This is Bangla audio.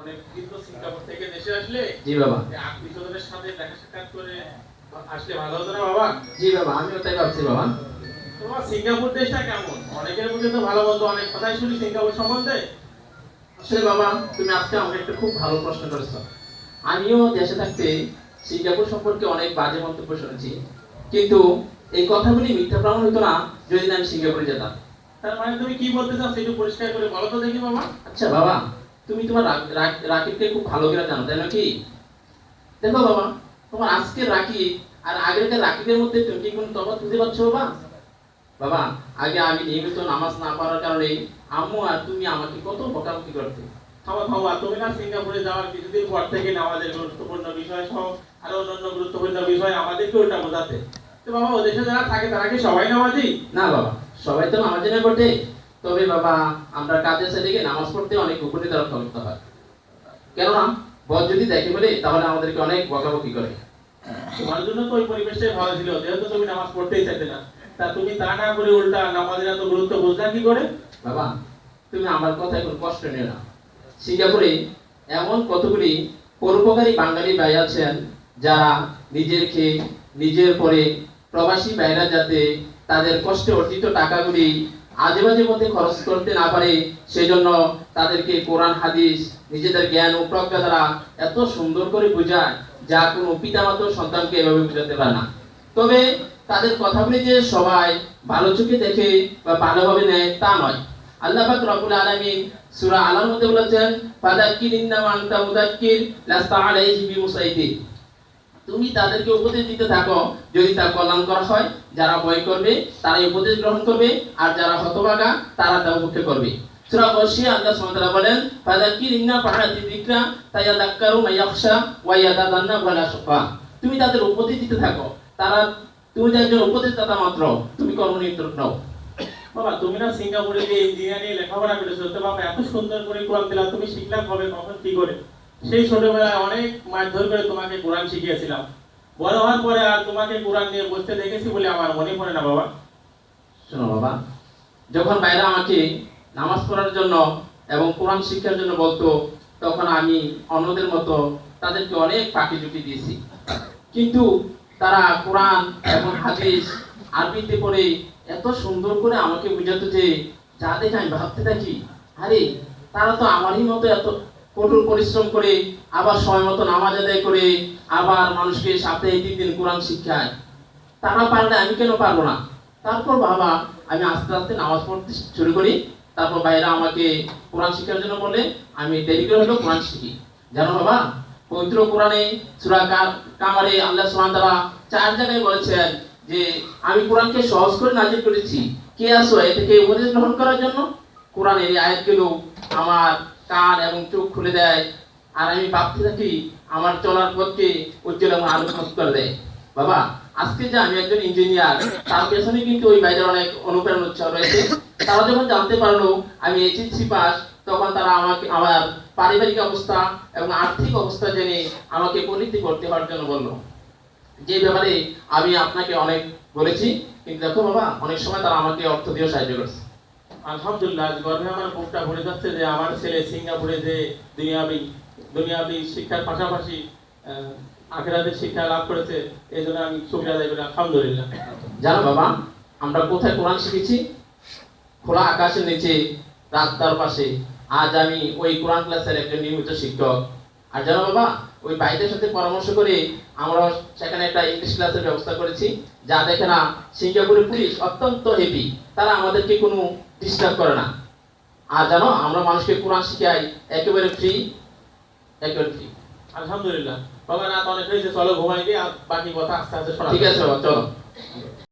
অনেক দিন তো সিঙ্গাপুর থেকে দেশে আসলে জি বাবা, আত্মীয় স্বজনের সাথে দেখা সাক্ষাৎ করে আসলে ভালো হতো না বাবা? জি বাবা, আমিও তাই ভাবছি বাবা। তোমার সিঙ্গাপুর দেশটা কেমন? অনেকের মুখে তো ভালো বলতো, অনেক কথাই শুনি সিঙ্গাপুর সম্বন্ধে। আসলে বাবা, তুমি আজকে আমাকে একটা খুব ভালো প্রশ্ন করেছো। আমিও দেশে থাকতে সিঙ্গাপুর সম্পর্কে অনেক বাজে মন্তব্য শুনেছি, কিন্তু এই কথাগুলি মিথ্যা প্রমাণ হতো না যদি না আমি সিঙ্গাপুরে যেতাম। তার মানে তুমি কি বলতে চাচ্ছ একটু পরিষ্কার করে বলো তো দেখি বাবা। আচ্ছা বাবা, তুমি তোমার রাকিবকে খুব ভালো করে জানো, তাই নাকি? দেখো বাবা, তোমার আজকের রাকিব আর আগেরকার রাকিবের মধ্যে তুমি কি কোনো তফাৎ খুঁজে পাচ্ছ বাবা? বাবা, আগে আমি নিয়মিত নামাজ না পড়ার কারণে আম্মু আর তুমি আমাকে কত বকাবকি করতে। থামো থামো, তুমি না সিঙ্গাপুরে যাওয়ার কিছুদিন পর থেকে নামাজের গুরুত্বপূর্ণ বিষয় সহ আরো অন্যান্য গুরুত্বপূর্ণ বিষয় আমাদেরকে ওটা বোঝাতে। তো বাবা, ও দেশে যারা থাকে তারা কি সবাই নামাজি? না বাবা, সবাই তো নামাজে না পড়ে। তবে বাবা, আমরা কাজের সাইডে গিয়ে নামাজ পড়তে অনেক উপরে তরফ করতে হয়। কেননা বস যদি দেখে বলে তাহলে আমাদেরকে অনেক বকাবকি করে। তোমার জন্য তো ওই পরিবেশটাই ভালো ছিল, যেহেতু তুমি নামাজ পড়তেই চাইতে না। তা তুমি তা না করে উল্টা নামাজের এত গুরুত্ব বুঝলা কি করে? বাবা, তুমি আমার কথায় কোনো কষ্ট নিও না। সিঙ্গাপুরে এমন কতগুলি পরোপকারী বাঙালি ভাই আছেন যারা নিজের খেয়ে নিজের পরে প্রবাসী ভাইরা যাতে তাদের কষ্টে অর্জিত টাকাগুলি আজে বাজে মধ্যে খরচ করতে না পারে, সেজন্য তাদেরকে কোরআন হাদিস নিজেদের জ্ঞান ও প্রজ্ঞা দ্বারা এত সুন্দর করে বোঝায় যা কোনো পিতামাতার সন্তানকে এভাবে বোঝাতে পারে না। তবে তাদের কথাগুলি যে সবাই ভালো চোখে দেখে বা ভালোভাবে নেয় তা নয়। আল্লাহ পাক রব্বুল আলামিন সূরা আলার মধ্যে বলেছেন, ফাযাক্কির ইন্নামা আনতা মুযাক্কির লাস্তা আলাইহিম বিমুসাইতির। তুমি তাদেরকে উপদেশ দিতে থাকো, যদি তা কল্যাণ করা হয়, যারা ভয় করবে তারা এই উপদেশ গ্রহণ করবে, আর যারা হতভাগা তারা তা উপেক্ষা করবে। সূরা গাশিয়া আল্লাহ সুবহানাহু ওয়া তাআলা বলেন, ফাযাক্কির ইন্না ফাআতি যিকরা তায়াযাক্কারু মান ইয়াখশা ওয়া ইয়াতাযান্নাবু আল আশকা। তুমি তাদের উপদেশ দিতে থাকো, তারা তুমি যে একজন উপদেশদাতা মাত্র, তুমি কর্মনিরত নও। বাবা, তুমি না সিঙ্গাপুরে গিয়ে ইঞ্জিনিয়ারিং লেখাপড়া করেছো, তো বাবা এত সুন্দর করে কোরআন তেলাওয়াত তুমি শিখলা কবে, কখন, কি করে? সেই ছোটবেলায় অনেক মারধর করে তোমাকে কোরআন শিখিয়েছিলাম। বড় হওয়ার পরে আর তোমাকে কোরআন নিয়ে বসতে দেখেছি বলে আমার মনে পড়ে না বাবা। শোনো বাবা, যখন বাইরে আমাকে নামাজ পড়ার জন্য এবং কোরআন শিক্ষার জন্য বলতো, তখন আমি অন্যদের মতো তাদেরকে অনেক ফাঁকি ঝুঁকি দিয়েছি। কিন্তু তারা কোরআন এবং হাদিস আরবিতে পড়ে এত সুন্দর করে আমাকে বুঝাতো যে যা দেখে আমি ভাবতে থাকি, আরে তারা তো আমারই মতো এত কঠোর পরিশ্রম করে, আবার সময় মতো নামাজ আদায় করে, আবার মানুষকে সপ্তাহে 3 দিন কোরআন শিক্ষায়। তারা পারলে আমি কেন পারবো না? তারপর বাবা, আমি আস্তে আস্তে নামাজ পড়তে শুরু করি। তারপর ভাইরা আমাকে কোরআন শিক্ষার জন্য বলে, আমি দেরি করে হলেও কোরআন শিখি। জানো বাবা, পবিত্র কোরআনে সূরা কামারে আল্লাহ সুবহানাহু ওয়া তাআলা 4 জায়গায় বলেছেন যে আমি কোরআনকে সহজ করে নাযিল করেছি, কে আসো এ থেকে উপদেশ গ্রহণ করার জন্য। কোরআনের এই আয়াতগুলো আমার কান এবং চোখ খুলে দেয়, আর আমি ভাবতে থাকি আমার চলার পথকে উজ্জ্বল এবং আলোকময় করে দেয়। বাবা, আজকে যে আমি একজন ইঞ্জিনিয়ার, তার পেছনে কিন্তু ওই ভাইদের অনেক অনুপ্রেরণা উৎসাহ রয়েছে। তারা যখন জানতে পারলো আমি এইচএসসি পাস, তখন তারা আমাকে আমার পারিবারিক অবস্থা এবং আর্থিক অবস্থা জেনে আমাকে পরিণতি করতে হওয়ার জন্য বললো, যে ব্যাপারে আমি আপনাকে অনেক বলেছি। কিন্তু দেখো বাবা, অনেক সময় তারা আমাকে অর্থ দিয়ে সাহায্য করছে। আলহামদুলিল্লাহ, আজ গর্বে আমার বুকটা ভরে যাচ্ছে যে আমার ছেলে সিঙ্গাপুরে যে দুনিয়াবি দুনিয়াবি শিক্ষার পাশাপাশি আখিরাতের শিক্ষা লাভ করেছে। এই জন্য আমি শুকরিয়া আদায় করি, আলহামদুলিল্লাহ। জানো বাবা, আমরা কোথায় কোরআন শিখেছি? খোলা আকাশের নিচে, রাস্তার পাশে। আজ আমি ওই কোরআন ক্লাসের একজন নিয়মিত শিক্ষক। আর জানো বাবা, ওই ভাইদের সাথে পরামর্শ করে আমরা সেখানে একটা ইংলিশ ক্লাসের ব্যবস্থা করেছি, যা দেখে না সিঙ্গাপুরের পুলিশ অত্যন্ত হেভি, তারা আমাদেরকে কোনো ডিস্টার্ব করে না। আর জানো, আমরা মানুষকে কোরআন শিখাই একেবারে ফ্রি, একেবারে ফ্রি। আলহামদুলিল্লাহ। বাবা, রাত অনেক হয়েছে, চলো ঘুমাই গিয়ে, আর বাকি কথা আস্তে আস্তে শোনা। ঠিক আছে বাবা, চলো।